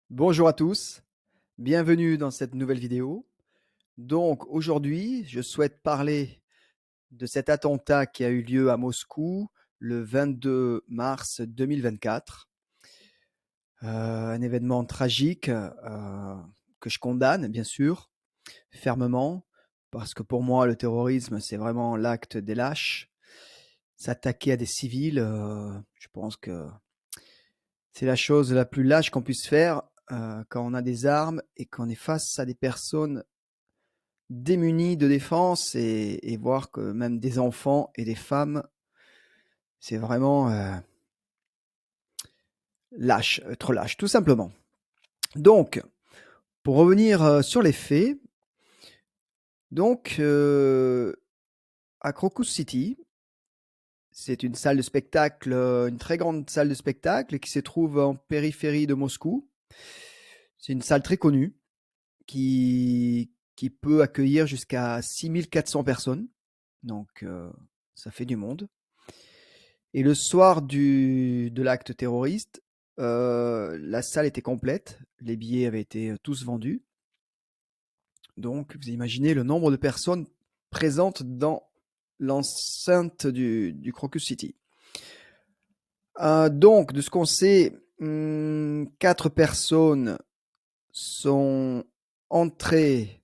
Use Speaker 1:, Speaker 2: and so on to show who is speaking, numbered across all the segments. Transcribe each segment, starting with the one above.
Speaker 1: Bonjour à tous, bienvenue dans cette nouvelle vidéo. Donc aujourd'hui, je souhaite parler de cet attentat qui a eu lieu à Moscou le 22 mars 2024. Un événement tragique que je condamne bien sûr fermement parce que pour moi le terrorisme c'est vraiment l'acte des lâches. S'attaquer à des civils, je pense que c'est la chose la plus lâche qu'on puisse faire quand on a des armes et qu'on est face à des personnes démunis de défense et voir que même des enfants et des femmes, c'est vraiment lâche, trop lâche, tout simplement. Donc, pour revenir sur les faits, donc à Crocus City, c'est une salle de spectacle, une très grande salle de spectacle qui se trouve en périphérie de Moscou. C'est une salle très connue qui peut accueillir jusqu'à 6400 personnes. Donc, ça fait du monde. Et le soir de l'acte terroriste, la salle était complète, les billets avaient été tous vendus. Donc, vous imaginez le nombre de personnes présentes dans l'enceinte du Crocus City. Donc, de ce qu'on sait, 4 personnes sont entrées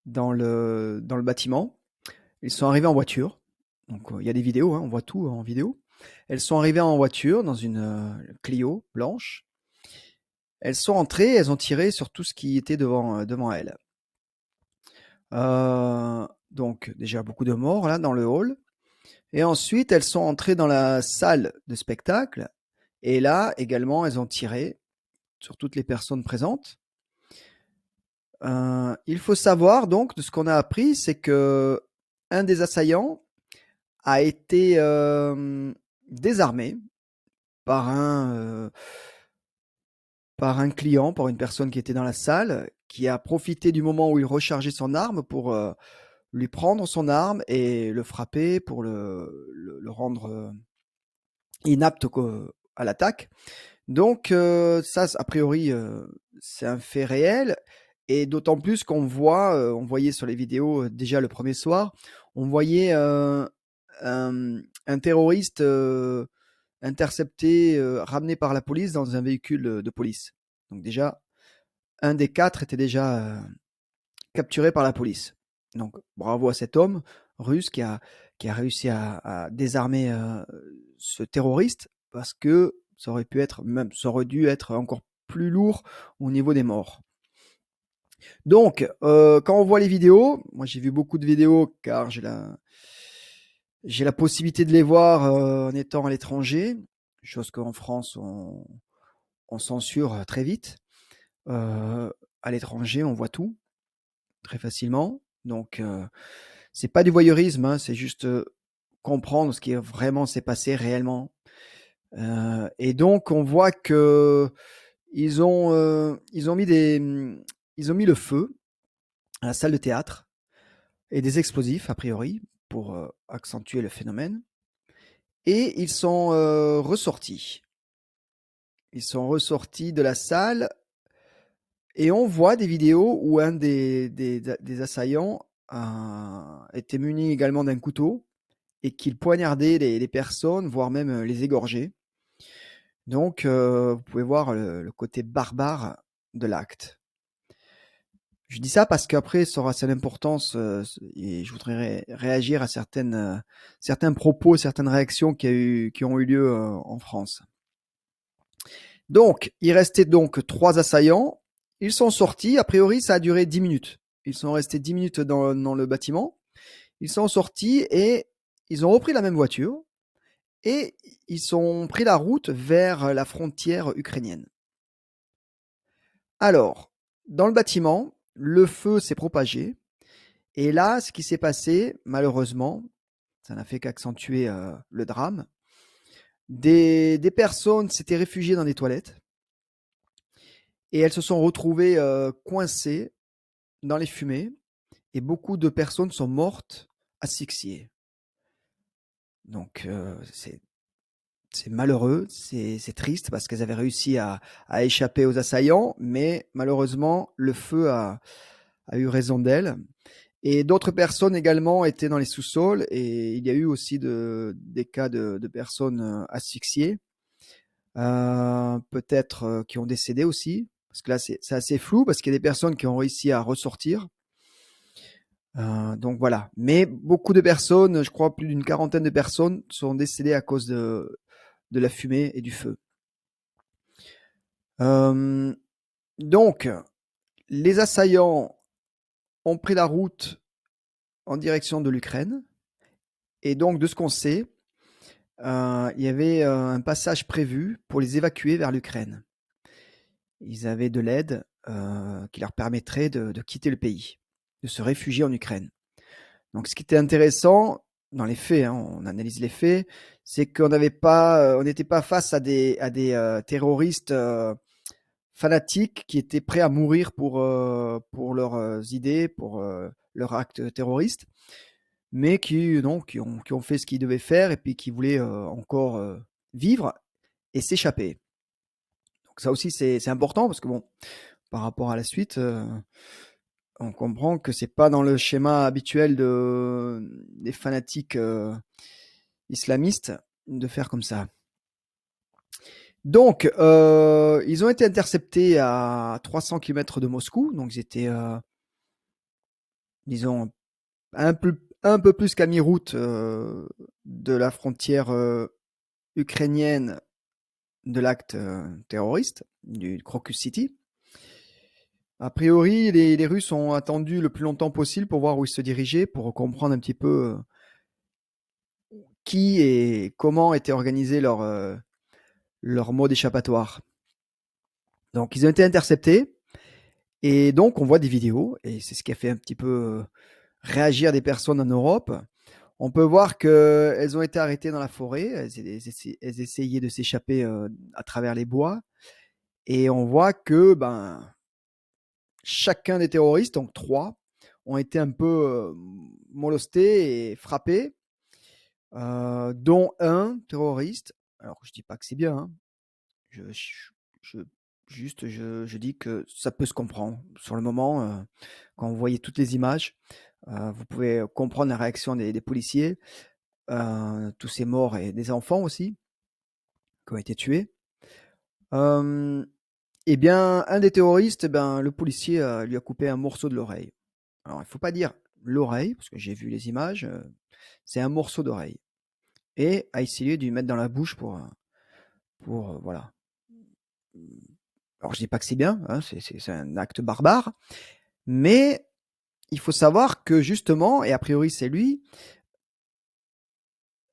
Speaker 1: dans le bâtiment. Ils sont arrivés en voiture. Donc, il y a des vidéos, hein, on voit tout en vidéo. Elles sont arrivées en voiture dans une Clio blanche. Elles sont entrées, elles ont tiré sur tout ce qui était devant elles. Donc déjà beaucoup de morts là dans le hall. Et ensuite, elles sont entrées dans la salle de spectacle. Et là, également, elles ont tiré sur toutes les personnes présentes. Il faut savoir donc, de ce qu'on a appris, c'est que un des assaillants a été désarmé par un client, par une personne qui était dans la salle, qui a profité du moment où il rechargeait son arme pour lui prendre son arme et le frapper pour le rendre inapte à l'attaque. Donc ça, a priori, c'est un fait réel. Et d'autant plus qu'on voit, on voyait sur les vidéos déjà le premier soir, on voyait un terroriste intercepté, ramené par la police dans un véhicule de police. Donc déjà, un des 4 était déjà capturé par la police. Donc bravo à cet homme russe qui a réussi à désarmer ce terroriste parce que ça aurait dû être encore plus lourd au niveau des morts. Donc, quand on voit les vidéos, moi j'ai vu beaucoup de vidéos car j'ai la possibilité de les voir en étant à l'étranger, chose qu'en France on censure très vite. À l'étranger, on voit tout très facilement. Donc, c'est pas du voyeurisme, hein, c'est juste comprendre ce qui vraiment s'est passé réellement. Et donc, on voit que ils ont mis ils ont mis le feu à la salle de théâtre et des explosifs, a priori, pour accentuer le phénomène. Et ils sont ressortis. Ils sont ressortis de la salle et on voit des vidéos où un des assaillants était muni également d'un couteau et qu'il poignardait les personnes, voire même les égorgeait. Donc, vous pouvez voir le côté barbare de l'acte. Je dis ça parce qu'après, ça aura son importance et je voudrais réagir à certains propos, certaines réactions qui ont eu lieu en France. Donc, il restait donc 3 assaillants. Ils sont sortis. A priori, ça a duré 10 minutes. Ils sont restés 10 minutes dans le bâtiment. Ils sont sortis et ils ont repris la même voiture et ils ont pris la route vers la frontière ukrainienne. Alors, dans le bâtiment, le feu s'est propagé. Et là, ce qui s'est passé, malheureusement, ça n'a fait qu'accentuer le drame. Des personnes s'étaient réfugiées dans des toilettes et elles se sont retrouvées coincées dans les fumées et beaucoup de personnes sont mortes asphyxiées. Donc c'est C'est malheureux, c'est triste parce qu'elles avaient réussi à échapper aux assaillants, mais malheureusement, le feu a eu raison d'elles. Et d'autres personnes également étaient dans les sous-sols et il y a eu aussi des cas de personnes asphyxiées, peut-être qui ont décédé aussi, parce que là c'est assez flou parce qu'il y a des personnes qui ont réussi à ressortir. Donc voilà. Mais beaucoup de personnes, je crois plus d'une quarantaine de personnes, sont décédées à cause de la fumée et du feu. Donc, les assaillants ont pris la route en direction de l'Ukraine. Et donc, de ce qu'on sait, il y avait un passage prévu pour les évacuer vers l'Ukraine. Ils avaient de l'aide qui leur permettrait de quitter le pays, de se réfugier en Ukraine. Donc, ce qui était intéressant dans les faits, hein, on analyse les faits, c'est qu'on n'avait pas, on n'était pas face à des terroristes fanatiques qui étaient prêts à mourir pour leurs idées, pour leur acte terroriste, mais qui ont fait ce qu'ils devaient faire et puis qui voulaient encore vivre et s'échapper. Donc ça aussi c'est important parce que bon, par rapport à la suite, on comprend que c'est pas dans le schéma habituel des fanatiques islamistes de faire comme ça. Donc, ils ont été interceptés à 300 km de Moscou, donc ils étaient, disons, un peu plus qu'à mi-route de la frontière ukrainienne de l'acte terroriste, du Crocus City. A priori, les Russes ont attendu le plus longtemps possible pour voir où ils se dirigeaient, pour comprendre un petit peu qui et comment était organisé leur mode échappatoire. Donc, ils ont été interceptés. Et donc, on voit des vidéos, et c'est ce qui a fait un petit peu réagir des personnes en Europe. On peut voir qu'elles ont été arrêtées dans la forêt, elles essayaient de s'échapper à travers les bois, et on voit que chacun des terroristes, donc 3, ont été un peu molestés et frappés, dont un terroriste. Alors, je dis pas que c'est bien, hein. Je, je, je dis que ça peut se comprendre. Sur le moment, quand vous voyez toutes les images, vous pouvez comprendre la réaction des policiers, tous ces morts et des enfants aussi qui ont été tués. Eh bien, un des terroristes, le policier lui a coupé un morceau de l'oreille. Alors, il ne faut pas dire l'oreille, parce que j'ai vu les images, c'est un morceau d'oreille. Et a essayé de lui mettre dans la bouche pour voilà. Alors, je dis pas que c'est bien, hein, c'est un acte barbare, mais il faut savoir que justement, et a priori c'est lui,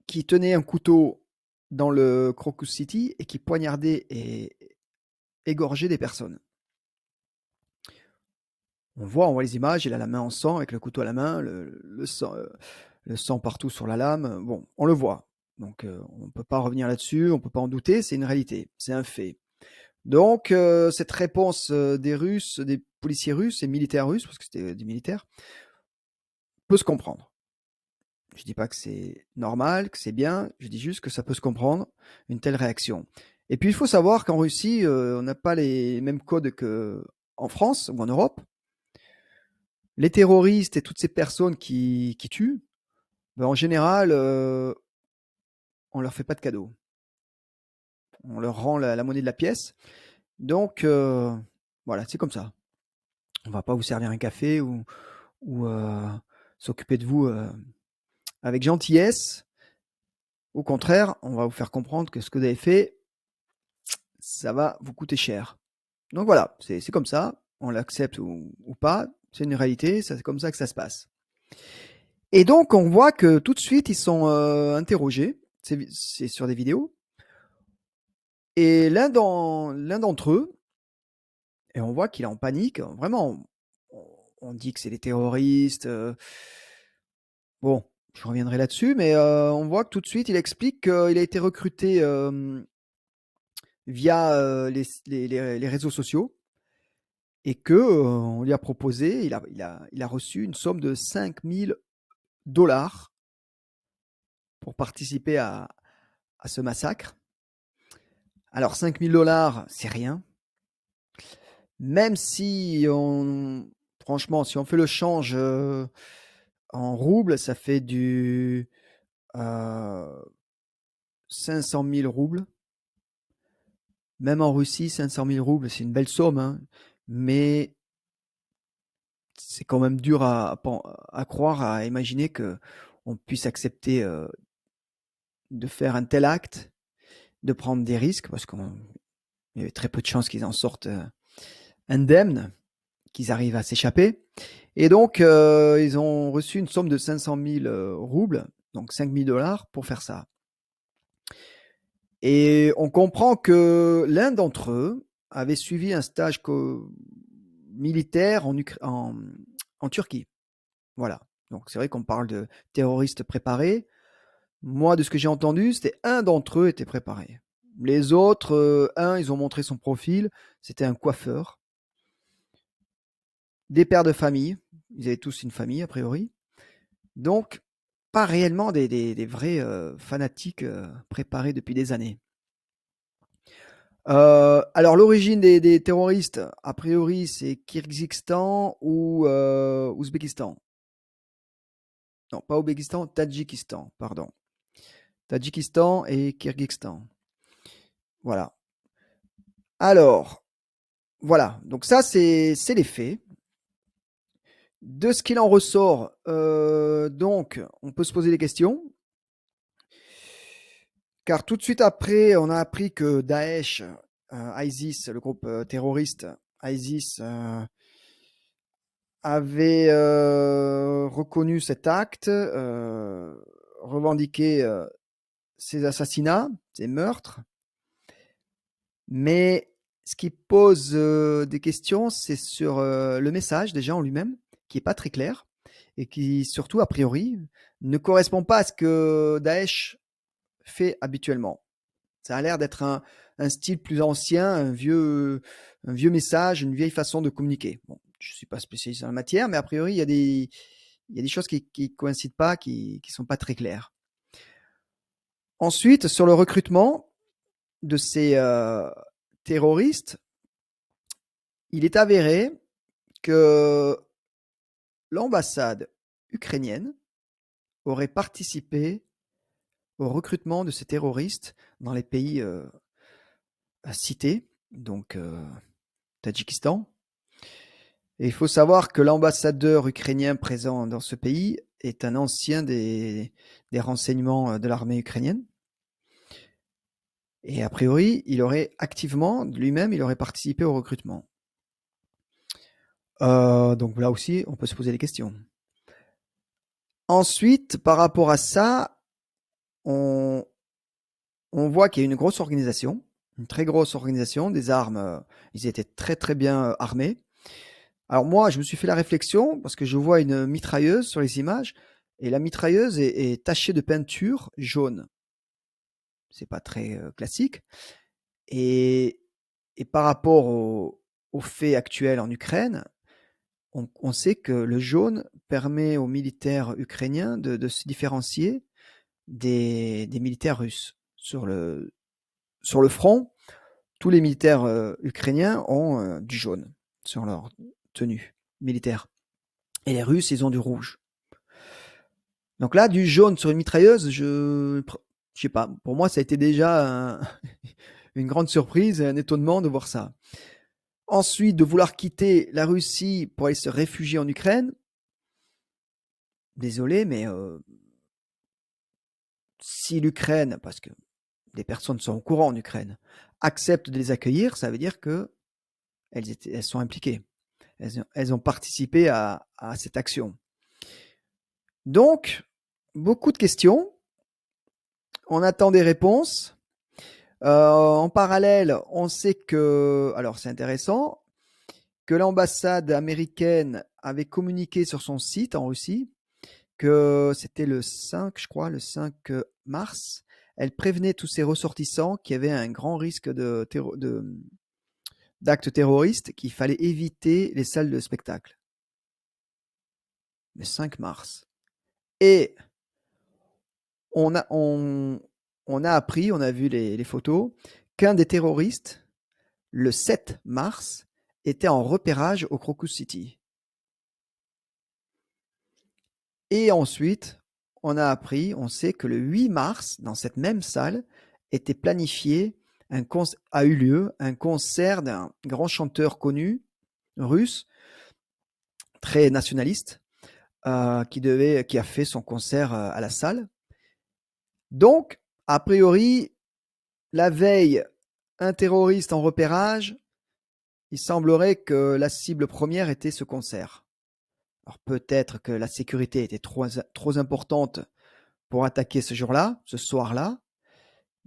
Speaker 1: qui tenait un couteau dans le Crocus City et qui poignardait et égorgeait des personnes. On voit les images, il a la main en sang avec le couteau à la main, le sang partout sur la lame. Bon, on le voit. Donc on ne peut pas revenir là-dessus, on ne peut pas en douter, c'est une réalité, c'est un fait. Donc cette réponse des Russes, des policiers russes et militaires russes, parce que c'était des militaires, peut se comprendre. Je dis pas que c'est normal, que c'est bien, je dis juste que ça peut se comprendre, une telle réaction. Et puis il faut savoir qu'en Russie, on n'a pas les mêmes codes qu'en France ou en Europe. Les terroristes et toutes ces personnes qui tuent, en général, on leur fait pas de cadeaux. On leur rend la monnaie de la pièce. Donc voilà, c'est comme ça. On va pas vous servir un café ou s'occuper de vous avec gentillesse. Au contraire, on va vous faire comprendre que ce que vous avez fait, ça va vous coûter cher. Donc voilà, c'est comme ça, on l'accepte ou pas, c'est une réalité, c'est comme ça que ça se passe. Et donc on voit que tout de suite ils sont interrogés, c'est sur des vidéos, et l'un d'entre eux, et on voit qu'il est en panique, vraiment, on dit que c'est des terroristes, bon, je reviendrai là-dessus, mais on voit que tout de suite il explique qu'il a été recruté via les réseaux sociaux et que on lui a proposé, il a reçu une somme de 5 000 $ pour participer à ce massacre. Alors 5 000 $, c'est rien. Même si franchement, si on fait le change en roubles, ça fait du 500 000 roubles. Même en Russie, 500 000 roubles, c'est une belle somme, hein, mais c'est quand même dur à croire, à imaginer qu'on puisse accepter de faire un tel acte, de prendre des risques, parce qu'il y avait très peu de chances qu'ils en sortent indemnes, qu'ils arrivent à s'échapper. Et donc, ils ont reçu une somme de 500 000 roubles, donc 5 000 $, pour faire ça. Et on comprend que l'un d'entre eux avait suivi un stage militaire en Turquie. Voilà. Donc c'est vrai qu'on parle de terroristes préparés. Moi, de ce que j'ai entendu, c'était un d'entre eux était préparé. Les autres, ils ont montré son profil. C'était un coiffeur. Des pères de famille. Ils avaient tous une famille, a priori. Donc, pas réellement des vrais fanatiques préparés depuis des années. Alors, l'origine des terroristes, a priori, c'est Kyrgyzstan ou Ouzbékistan. Non, pas Ouzbékistan, Tadjikistan, pardon. Tadjikistan et Kyrgyzstan. Voilà. Alors, voilà. Donc ça, c'est les faits. De ce qu'il en ressort, donc, on peut se poser des questions. Car tout de suite après, on a appris que Daesh, ISIS, le groupe terroriste ISIS, avait reconnu cet acte, revendiqué ces assassinats, ces meurtres. Mais ce qui pose des questions, c'est sur le message déjà en lui-même, qui n'est pas très clair et qui, surtout a priori, ne correspond pas à ce que Daesh fait habituellement. Ça a l'air d'être un style plus ancien, un vieux message, une vieille façon de communiquer. Bon, je ne suis pas spécialiste dans la matière, mais a priori, il y a des choses qui ne coïncident pas, qui ne sont pas très claires. Ensuite, sur le recrutement de ces terroristes, il est avéré que l'ambassade ukrainienne aurait participé au recrutement de ces terroristes dans les pays cités, donc Tadjikistan. Et il faut savoir que l'ambassadeur ukrainien présent dans ce pays est un ancien des renseignements de l'armée ukrainienne. Et a priori, il aurait activement, lui-même, il aurait participé au recrutement. Donc là aussi, on peut se poser des questions. Ensuite, par rapport à ça, on voit qu'il y a une grosse organisation, une très grosse organisation, des armes, ils étaient très très bien armés. Alors moi, je me suis fait la réflexion, parce que je vois une mitrailleuse sur les images, et la mitrailleuse est tachée de peinture jaune. C'est pas très classique. Et, et par rapport aux faits actuels en Ukraine, on sait que le jaune permet aux militaires ukrainiens de se différencier des militaires russes. Sur le front, tous les militaires ukrainiens ont du jaune sur leur tenue militaire. Et les Russes, ils ont du rouge. Donc là, du jaune sur une mitrailleuse, je sais pas. Pour moi, ça a été déjà une grande surprise et un étonnement de voir ça. Ensuite, de vouloir quitter la Russie pour aller se réfugier en Ukraine. Désolé, mais si l'Ukraine, parce que des personnes sont au courant en Ukraine, acceptent de les accueillir, ça veut dire que elles sont impliquées. Elles ont participé à cette action. Donc, beaucoup de questions. On attend des réponses. En parallèle, on sait que, alors c'est intéressant, que l'ambassade américaine avait communiqué sur son site en Russie que c'était le 5, je crois, le 5 mars. Elle prévenait tous ses ressortissants qu'il y avait un grand risque d'actes terroristes, qu'il fallait éviter les salles de spectacle. Le 5 mars. Et on a appris, on a vu les photos, qu'un des terroristes, le 7 mars, était en repérage au Crocus City. Et ensuite, on sait que le 8 mars, dans cette même salle, était planifié a eu lieu un concert d'un grand chanteur connu, russe, très nationaliste, qui a fait son concert à la salle. Donc, a priori, la veille, un terroriste en repérage, il semblerait que la cible première était ce concert. Alors peut-être que la sécurité était trop importante pour attaquer ce jour-là, ce soir-là.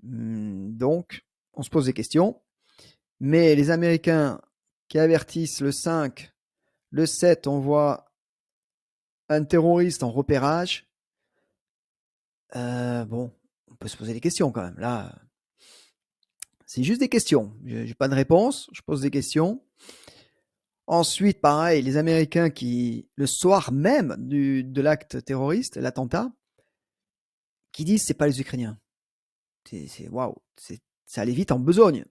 Speaker 1: Donc, on se pose des questions. Mais les Américains qui avertissent le 5, le 7, on voit un terroriste en repérage. Bon, on peut se poser des questions quand même. Là, c'est juste des questions. J'ai pas de réponse, je pose des questions. Ensuite, pareil, les Américains qui, le soir même de l'acte terroriste, l'attentat, qui disent c'est pas les Ukrainiens. Waouh, ça allait vite en besogne.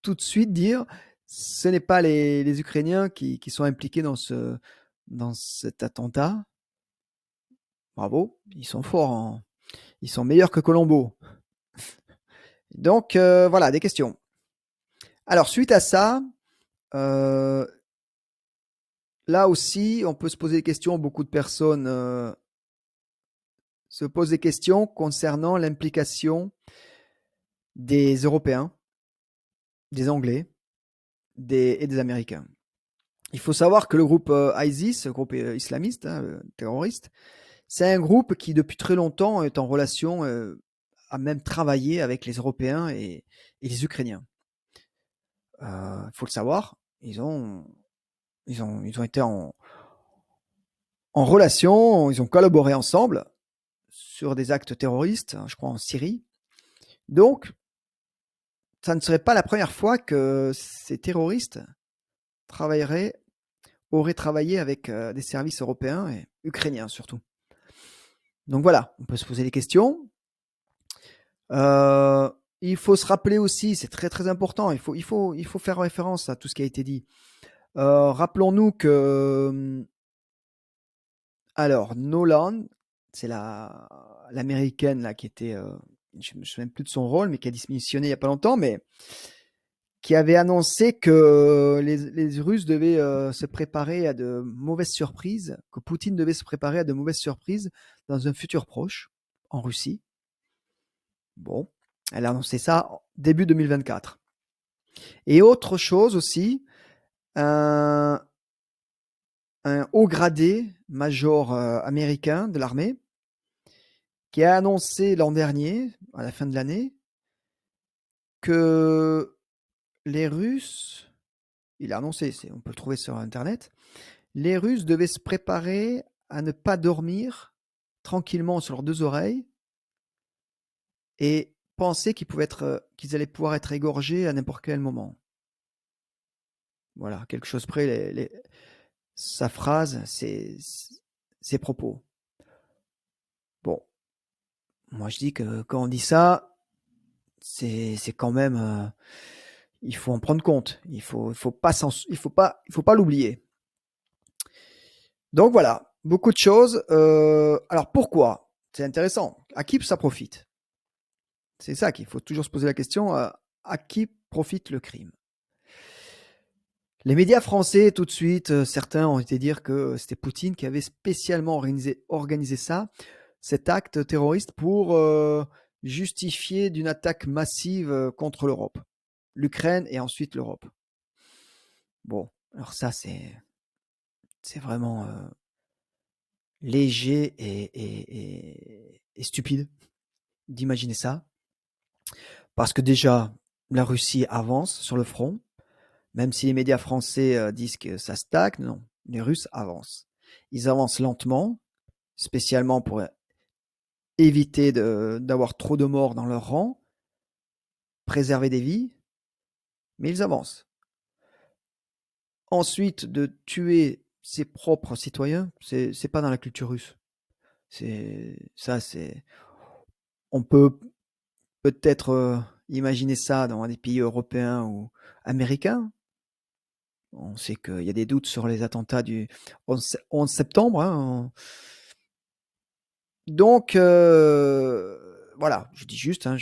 Speaker 1: Tout de suite dire ce n'est pas les Ukrainiens qui sont impliqués dans cet attentat. Bravo, ils sont forts, ils sont meilleurs que Colombo. Donc voilà, des questions. Alors suite à ça, là aussi, on peut se poser des questions. Beaucoup de personnes se posent des questions concernant l'implication des Européens, des Anglais et des Américains. Il faut savoir que le groupe ISIS, le groupe islamiste, terroriste, c'est un groupe qui depuis très longtemps est en relation, a même travaillé avec les Européens et les Ukrainiens. Il faut le savoir, ils ont été en relation, ils ont collaboré ensemble sur des actes terroristes, je crois en Syrie. Donc, ça ne serait pas la première fois que ces terroristes auraient travaillé avec des services européens et ukrainiens surtout. Donc voilà, on peut se poser des questions. Il faut se rappeler aussi, c'est très très important, il faut faire référence à tout ce qui a été dit. Rappelons-nous que alors Nolan, c'est l'américaine là qui était, je me souviens plus de son rôle, mais qui a démissionné il y a pas longtemps, mais qui avait annoncé que les Russes devaient se préparer à de mauvaises surprises, que Poutine devait se préparer à de mauvaises surprises dans un futur proche en Russie. Bon, elle a annoncé ça début 2024. Et autre chose aussi, un haut gradé, major américain de l'armée, qui a annoncé l'an dernier, à la fin de l'année, que les Russes, il a annoncé, on peut le trouver sur Internet, les Russes devaient se préparer à ne pas dormir tranquillement sur leurs deux oreilles et penser qu'ils allaient pouvoir être égorgés à n'importe quel moment. Voilà, quelque chose près, sa phrase, ses propos. Bon, moi je dis que quand on dit ça, c'est quand même, il faut en prendre compte. Il faut pas l'oublier. Donc voilà, beaucoup de choses. Alors pourquoi? C'est intéressant. À qui ça profite? C'est ça qu'il faut toujours se poser la question. À qui profite le crime? Les médias français, tout de suite, certains ont été dire que c'était Poutine qui avait spécialement organisé cet acte terroriste pour justifier d'une attaque massive contre l'Europe, l'Ukraine et ensuite l'Europe. Bon, alors ça c'est vraiment léger et stupide d'imaginer ça, parce que déjà la Russie avance sur le front. Même si les médias français disent que ça stagne, non, les Russes avancent. Ils avancent lentement, spécialement pour éviter d'avoir trop de morts dans leur rang, préserver des vies, mais ils avancent. Ensuite, de tuer ses propres citoyens, c'est pas dans la culture russe. On peut peut-être Imaginez ça dans des pays européens ou américains. On sait qu'il y a des doutes sur les attentats du 11 septembre. Hein. Donc, voilà, je dis juste, hein,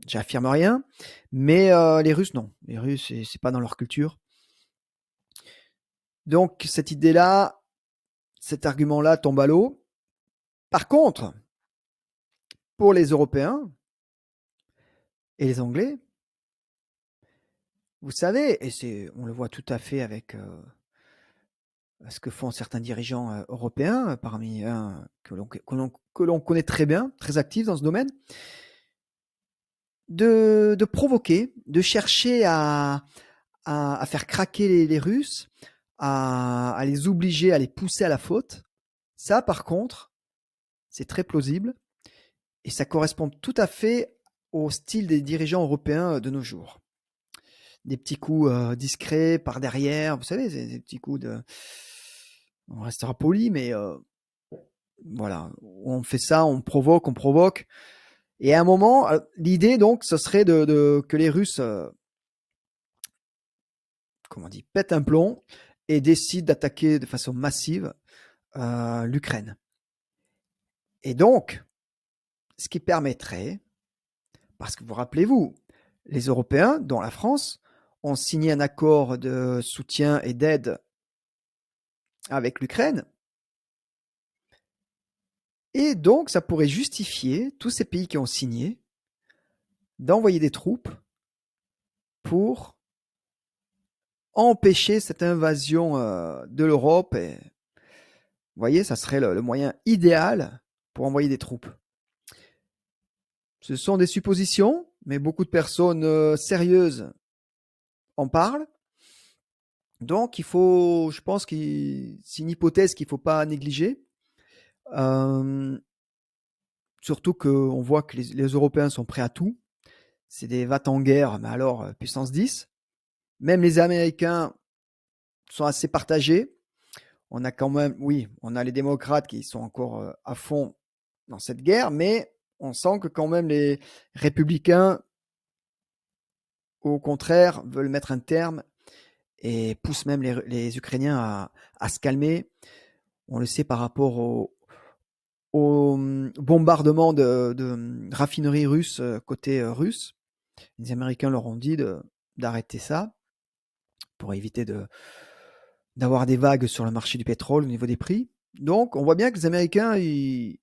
Speaker 1: j'affirme rien. Mais les Russes, non. Les Russes, c'est pas dans leur culture. Donc, cette idée-là, cet argument-là tombe à l'eau. Par contre, pour les Européens et les Anglais, vous savez, et on le voit tout à fait avec ce que font certains dirigeants européens, parmi un que l'on connaît très bien, très actifs dans ce domaine, de provoquer, de chercher à faire craquer les Russes, à les obliger, à les pousser à la faute. Ça, par contre, c'est très plausible et ça correspond tout à fait au style des dirigeants européens de nos jours. Des petits coups discrets par derrière, vous savez, des petits coups de... On restera poli, mais voilà, on fait ça, on provoque. Et à un moment, l'idée donc, ce serait que les Russes, comment on dit, pètent un plomb et décident d'attaquer de façon massive l'Ukraine. Et donc, ce qui permettrait, parce que vous rappelez-vous, les Européens, dont la France, ont signé un accord de soutien et d'aide avec l'Ukraine. Et donc, ça pourrait justifier, tous ces pays qui ont signé, d'envoyer des troupes pour empêcher cette invasion de l'Europe. Et, vous voyez, ça serait le moyen idéal pour envoyer des troupes. Ce sont des suppositions, mais beaucoup de personnes sérieuses en parlent. Donc, je pense que c'est une hypothèse qu'il ne faut pas négliger. Surtout qu'on voit que les Européens sont prêts à tout. C'est des va-t-en-guerre, mais alors puissance 10. Même les Américains sont assez partagés. On a quand même, oui, on a les démocrates qui sont encore à fond dans cette guerre, mais on sent que quand même les républicains, au contraire, veulent mettre un terme et poussent même les Ukrainiens à se calmer. On le sait par rapport au bombardement de raffineries russes côté russe. Les Américains leur ont dit d'arrêter ça pour éviter d'avoir des vagues sur le marché du pétrole au niveau des prix. Donc, on voit bien que les Américains, ils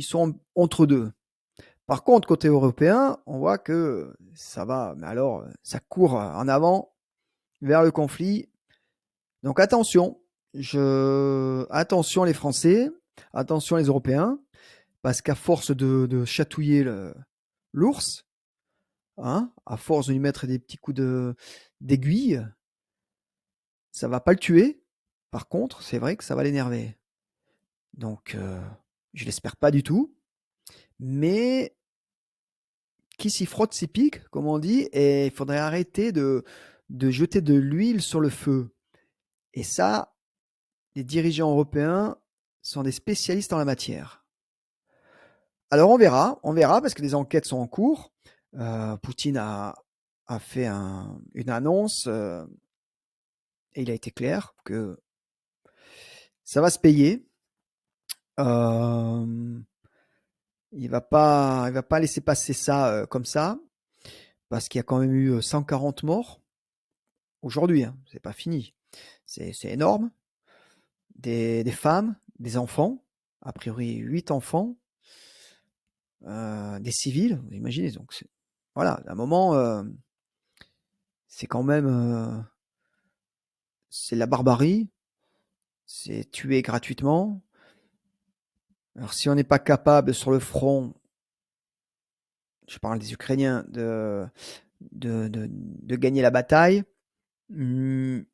Speaker 1: sont entre deux. Par contre, côté européen, on voit que ça va, mais alors, ça court en avant vers le conflit. Donc, attention, attention les Français, attention les Européens, parce qu'à force de chatouiller l'ours, hein, à force de lui mettre des petits coups d'aiguille, ça va pas le tuer. Par contre, c'est vrai que ça va l'énerver. Donc, je l'espère pas du tout. Mais qui s'y frotte s'y pique, comme on dit, et il faudrait arrêter de jeter de l'huile sur le feu. Et ça, les dirigeants européens sont des spécialistes en la matière. Alors on verra, parce que les enquêtes sont en cours. Poutine a fait une annonce et il a été clair que ça va se payer. Il va pas laisser passer ça comme ça, parce qu'il y a quand même eu 140 morts aujourd'hui. Hein, c'est pas fini. C'est énorme. Des femmes, des enfants, a priori 8 enfants, des civils, vous imaginez. Donc voilà, à un moment, c'est quand même c'est la barbarie, c'est tuer gratuitement. Alors si on n'est pas capable sur le front, je parle des Ukrainiens, de gagner la bataille, je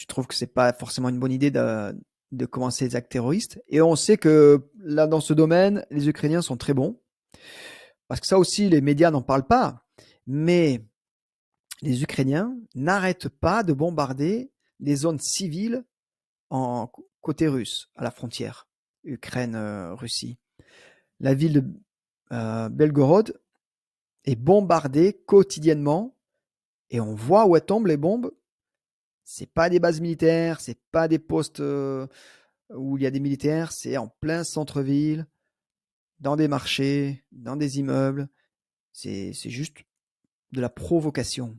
Speaker 1: trouve que c'est pas forcément une bonne idée de commencer les actes terroristes. Et on sait que là, dans ce domaine, les Ukrainiens sont très bons. Parce que ça aussi, les médias n'en parlent pas. Mais les Ukrainiens n'arrêtent pas de bombarder les zones civiles côté russe, à la frontière Ukraine-Russie. La ville de Belgorod est bombardée quotidiennement et on voit où elles tombent les bombes. C'est pas des bases militaires, c'est pas des postes où il y a des militaires, c'est en plein centre-ville, dans des marchés, dans des immeubles. C'est juste de la provocation.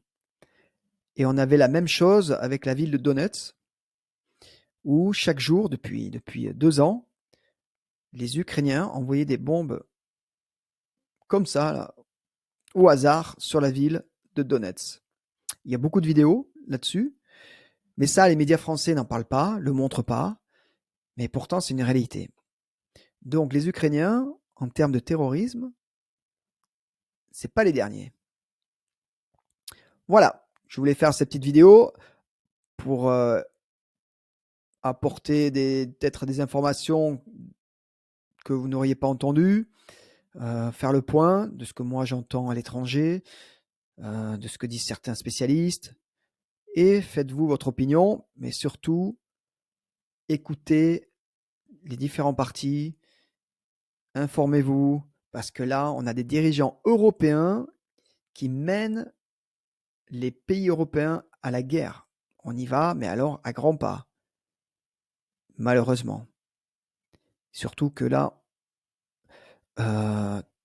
Speaker 1: Et on avait la même chose avec la ville de Donetsk, où chaque jour, depuis 2 ans, les Ukrainiens envoyaient des bombes comme ça, là, au hasard, sur la ville de Donetsk. Il y a beaucoup de vidéos là-dessus, mais ça, les médias français n'en parlent pas, le montrent pas, mais pourtant c'est une réalité. Donc les Ukrainiens, en termes de terrorisme, c'est pas les derniers. Voilà, je voulais faire cette petite vidéo pour apporter peut-être des informations que vous n'auriez pas entendues, faire le point de ce que moi j'entends à l'étranger, de ce que disent certains spécialistes, et faites-vous votre opinion, mais surtout écoutez les différents partis, informez-vous, parce que là, on a des dirigeants européens qui mènent les pays européens à la guerre. On y va, mais alors à grands pas, malheureusement. Surtout que là,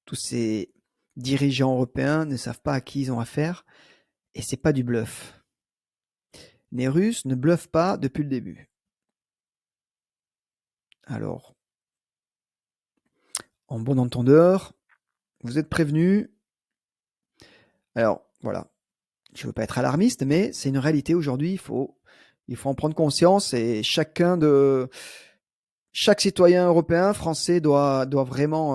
Speaker 1: tous ces dirigeants européens ne savent pas à qui ils ont affaire, et c'est pas du bluff. Les Russes ne bluffent pas depuis le début. Alors, en bon entendeur, vous êtes prévenus. Alors, voilà. Je ne veux pas être alarmiste, mais c'est une réalité aujourd'hui. Il faut en prendre conscience et chaque citoyen européen, français doit vraiment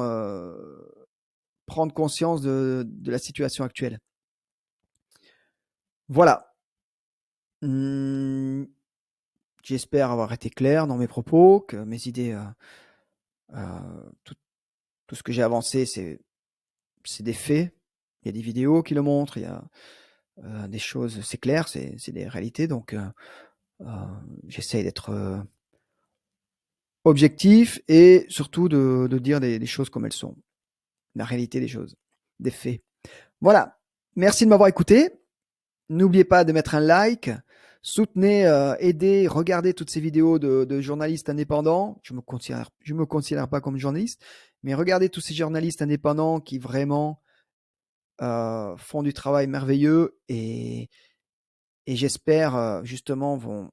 Speaker 1: prendre conscience de la situation actuelle. Voilà. J'espère avoir été clair dans mes propos, que mes idées, tout ce que j'ai avancé, c'est des faits. Il y a des vidéos qui le montrent, il y a des choses, c'est clair, c'est des réalités. Donc, j'essaye d'être objectif et surtout de dire des choses comme elles sont. La réalité des choses, des faits. Voilà. Merci de m'avoir écouté. N'oubliez pas de mettre un like. Soutenez, aidez, regardez toutes ces vidéos de journalistes indépendants. Je me considère pas comme journaliste, mais regardez tous ces journalistes indépendants qui vraiment font du travail merveilleux et j'espère justement vont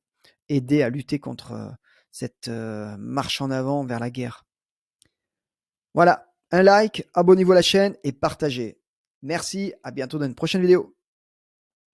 Speaker 1: aider à lutter contre cette marche en avant vers la guerre. Voilà, un like, abonnez-vous à la chaîne et partagez. Merci, à bientôt dans une prochaine vidéo.